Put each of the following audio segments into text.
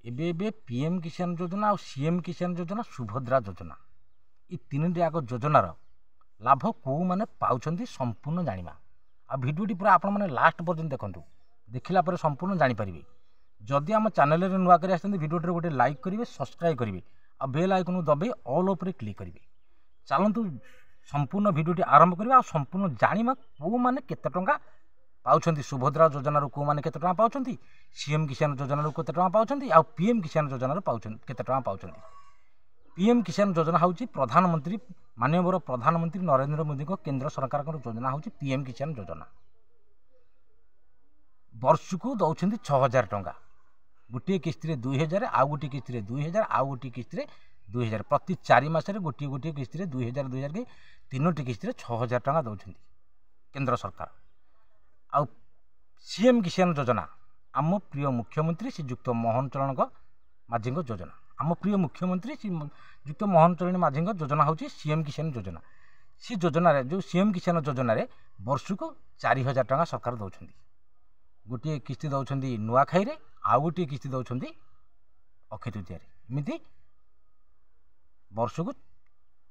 ଏବେ पीएम किसान योजना और सीएम किसान योजना सुभद्रा योजना ये तीन आग योजनार लाभ कौ मैंने पाँच संपूर्ण जाना आ भिडियोटी पूरा आपण मैंने लास्ट पर्यटन देखूँ देखला पर संपूर्ण जानीपारे जदि आम चैनल नुआ कर भिडियोटे गोटे लाइक करेंगे सब्सक्राइब करेंगे आ बेल आइकन दबे ऑल ओपर क्लिक करेंगे चलतु संपूर्ण भिडियोटी आरंभ करवा संपूर्ण जाना कौ मैंने केते टंका पाउछंती सुभद्रा योजना कौ मैंने केते टंका पाउछंती सीएम किसान योजना केते टंका पाउछंती आ पीएम किसान योजना पाउछंती केते टंका पाउछंती। पीएम किसान योजना हूँ प्रधानमंत्री माननीय प्रधानमंत्री नरेंद्र मोदी को केंद्र सरकार योजना हूँ पीएम किसान योजना वर्ष को दौरान 6000 टंका गोटे किस्ती 2000 आउ गोटे किस्ती 2000 आउ गोटे किस्ती 2000 प्रति 4 मासरे गोटे गोटे किस्ती 2000 2000 के तीनोटी किस्ती 6000 टंका दौरान केंद्र सरकार। आउ सीएम किसान योजना आम प्रिय मुख्यमंत्री श्रीजुक्त मोहन चरण माझी योजना आम प्रिय मुख्यमंत्री श्रीजुक्त मोहन चरण माझी योजना हूँ सीएम किसान योजना सी योजना जो सीएम किसान योजना वर्ष को 4000 टंका सरकार दौरान गोटे किस्ती दौरान नुआखाई आउ गोटे किस्ती दौरान अक्षय तृतीय एमती वर्ष को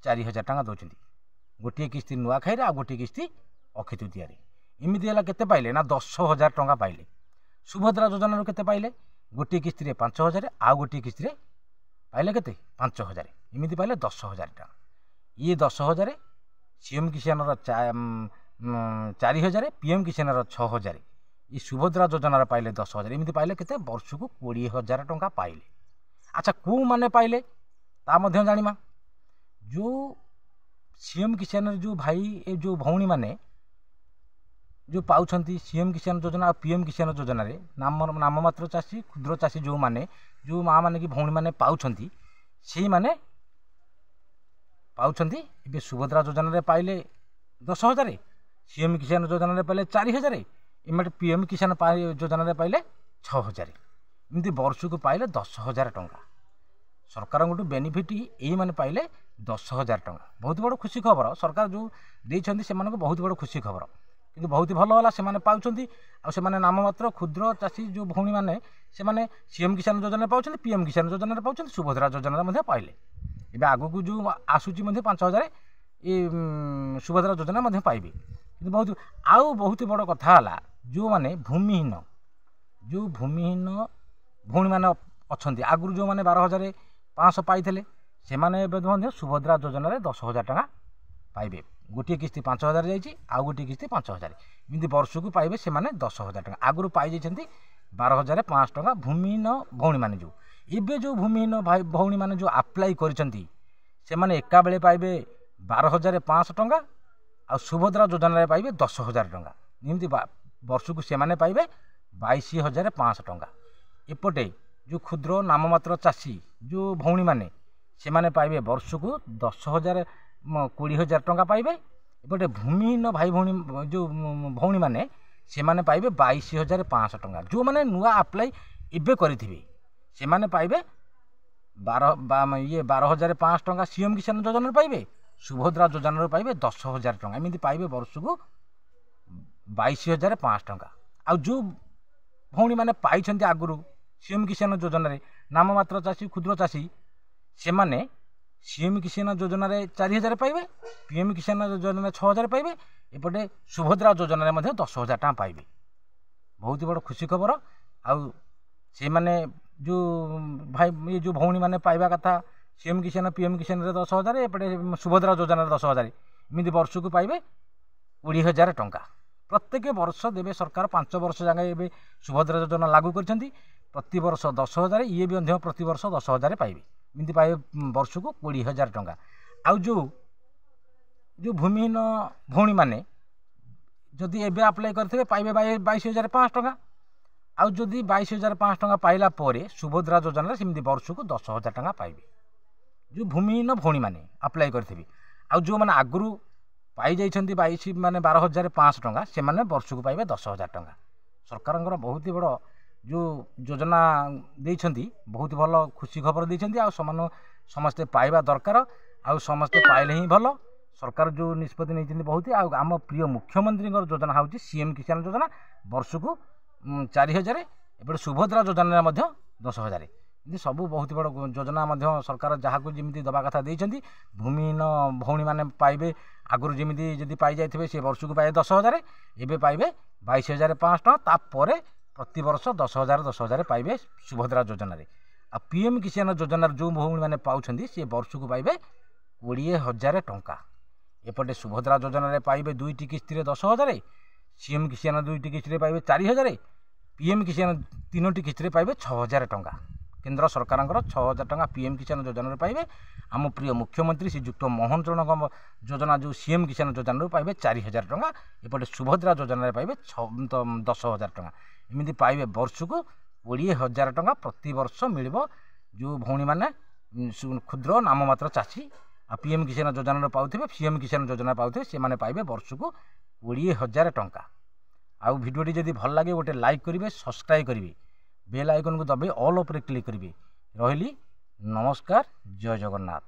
4000 टंका दौरान गोटे किस्ती नुआखाई आ गोटे किस्ती अक्षय तृतीय एमती है केते पाइले ना 10,000 टंका पाइले। सुभद्रा योजना केते पाइले गोटे किस्ती 5,000 आउ गोटे किस्ती पाइले केते 5,000 एमती पाइले 10,000 टंका। ये 10,000 सीएम किसान 4,000 पीएम किसान 6,000 ये सुभद्रा योजना पाइले 10,000 एमती पाइले केते वर्ष को 20,000 टंका पाइले। अच्छा कौ माने पाइले ता मध्य जानिमा जो सीएम किसान जो भाई जो भौणी माने जो पाउछंती सीएम किसान योजना और पीएम किसान योजना रे नाम मात्र चाषी क्षुद्र चाषी जो माने जो माँ माने कि भौणी माने पाउछंती से माने पाउछंती ए सुभद्रा योजना रे पाइले 10,000 सीएम किसान योजना रे पाइले 4,000 एमटे पीएम किसान योजना रे पाइले 6,000 एमती वर्ष को पाइले 10,000 टंका। सरकार गोटे बेनिफिट यही मैंने पाइले 10,000 टंका बहुत बड़ खुशी खबर सरकार जो देइछंती से मानको बहुत बड़ खुशी खबर किंतु बहुत भल है से पाउछंती आ से नाम मात्र क्षुद्र चाषी जो भौणी मैंने से सीएम किसान योजना पाउछंती पीएम किसान योजना पाउछंती सुभद्रा योजना पाइले एवं आगक जो आसूची 5,000 ये सुभद्रा योजना पाइबे कि बहुत आउ बहुत बड़ कथा है जो माने भूमिहीन भौणी मैंने अच्छा आगु जो मैंने 12,500 पाइले से सुभद्रा योजना 10,000 टंका पाइबे गोटे किस्ती 5,000 जाइए आउ गोटे किस्ती 5,000 एमती वर्ष को पाइबे से 10,000 टंका आगु पाई 12,500 टंका भूमिहीन भौणी मैंने जो एवं जो भूमिहीन भाई भौणी मैंने जो आप्लाई करछंती से माने एका बेले पाइबे 12,500 टंका आ सुभद्रा योजना पाइबे 10,000 टंका एमती वर्ष को से माने पाइबे 22,500 टंका। एपटे जो क्षुद्र नाममात्र चाषी जो भौणी मैंने से माने पाइबे वर्ष को 10,000 20,000 टंका पाइबे एपटे भूमिहीन भाई भौणी जो भौणी मैंने से माने पाइबे 22,500 टंका जो माने नुआ अप्लाई एबे करिथिबे से माने पाइबे 12,500 टंका सीएम किसान योजना पाइबे सुभद्रा योजना पाइबे 10,000 टंका एमती पाइबे वर्ष को 22,500 टंका। आ जो भौणी मैंने पाई आगु सीएम किसान योजना नाम मात्र चाषी क्षुद्र चाषी से माने सीएम किसान योजना 4,000 पाइबे पीएम किसान योजना 6,000 पाइबे एपटे सुभद्रा योजना 10,000 टंका पाइबे बहुत बड़ खुशी खबर। आउ से माने जो भाई ये जो भौणी मैंने पाइबा कथा सीएम किसान पीएम किसान 10,000 एपटे सुभद्रा योजना 10,000 एमती वर्ष को पाइबे 20,000 टंका प्रत्येक वर्ष देवे सरकार 5 वर्ष जाए सुभद्रा योजना लागू करछंती प्रति वर्ष 10,000 ये भी प्रति वर्ष 10,000 पाइबे एमती पाइबे वर्ष को 20,000 टंका। आउ जो भूमिहीन भौणी मैंने जदि एबे अप्लाई करथिबे पाइबे 22,500 टंका आउ जदि 22,500 टंका पाइला परे सुभद्रा योजना सेमती वर्ष को 10,000 टंका पाइबे जो भूमिहीन भौणी मैंने अप्लाई करथिबे। आउ जो माने आगु पाई जाइछंती 12,500 टंका से माने वर्ष को पाइबे 10,000 टंका। सरकार बहुत बड़ जो योजना देइछंती बहुत भल खुशी खबर देइछंती आ समस्ते पाइबा दरकार आ समस्ते पाइले ही भल सरकार जो निष्पत्ति नहीं बहुत आम प्रिय मुख्यमंत्री योजना हूँ सीएम किसान योजना वर्ष को 4,000 एपटे सुभद्रा योजना 10,000 ଏମିତି ସବୁ ବହୁତ ବଡ଼ ଯୋଜନା ମଧ୍ୟ ସରକାର ଯାହାକୁ ଯେମିତି ଦେବା କଥା ଦେଇଛନ୍ତି। ଭୂମିହୀନ ଭଉଣୀମାନେ ପାଇବେ, ଆଗରୁ ଯେମିତି ଯଦି ପାଇଯାଇଥିବେ ସେ ବର୍ଷକୁ ପାଇବେ 10,000, ଏବେ ପାଇବେ 22,500 ଟଙ୍କା, ତାପରେ ପ୍ରତିବର୍ଷ 10,000 ପାଇବେ ସୁଭଦ୍ରା ଯୋଜନାରେ। ଆଉ PM କିଷାନ ଯୋଜନାର ଯେଉଁ ଭଉଣୀମାନେ ପାଉଛନ୍ତି ସେ ବର୍ଷକୁ ପାଇବେ 20,000 ଟଙ୍କା। ଏପଟେ ସୁଭଦ୍ରା ଯୋଜନାରେ ପାଇବେ 2ଟି କିସ୍ତିରେ 10,000, CM କିଷାନ 2ଟି କିସ୍ତିରେ ପାଇବେ 4,000, PM କିଷାନ 3ଟି କିସ୍ତିରେ ପାଇବେ 6,000 ଟଙ୍କା। କେନ୍ଦ୍ର ସରକାରଙ୍କର 6,000 ଟଙ୍କା PM କିଷାନ ଯୋଜନାରେ ପାଇବେ। ଆମ ପ୍ରିୟ ମୁଖ୍ୟମନ୍ତ୍ରୀ ଶ୍ରୀଯୁକ୍ତ ମୋହନ ଚରଣଙ୍କ ଯୋଜନା ଯେଉଁ CM କିଷାନ ଯୋଜନାରୁ ପାଇବେ 4,000 ଟଙ୍କା। ଏପଟେ ସୁଭଦ୍ରା ଯୋଜନାରେ ପାଇବେ 10,000 ଟଙ୍କା। ଏମିତି ପାଇବେ ବର୍ଷକୁ 20,000 ଟଙ୍କା ପ୍ରତିବର୍ଷ ମିଳିବ ଯେଉଁ ଭଉଣୀମାନେ କ୍ଷୁଦ୍ର ନାମମାତ୍ର ଚାଷୀ। ଆଉ PM କିଷାନ ଯୋଜନାରେ ପାଉଥିବେ, CM କିଷାନ ଯୋଜନା ପାଉଥିବେ, ସେମାନେ ପାଇବେ ବର୍ଷକୁ 20,000 ଟଙ୍କା। ଆଉ ଭିଡ଼ିଓଟି ଯଦି ଭଲ ଲାଗେ ଗୋଟେ ଲାଇକ୍ କରିବେ, ସବସ୍କ୍ରାଇବ୍ କରିବେ, ବେଲ୍ ଆଇକନ୍କୁ ଦବାଇ ଅଲ୍ ଉପରେ କ୍ଲିକ୍ କରିବେ। ରହିଲି, ନମସ୍କାର, ଜୟ ଜଗନ୍ନାଥ।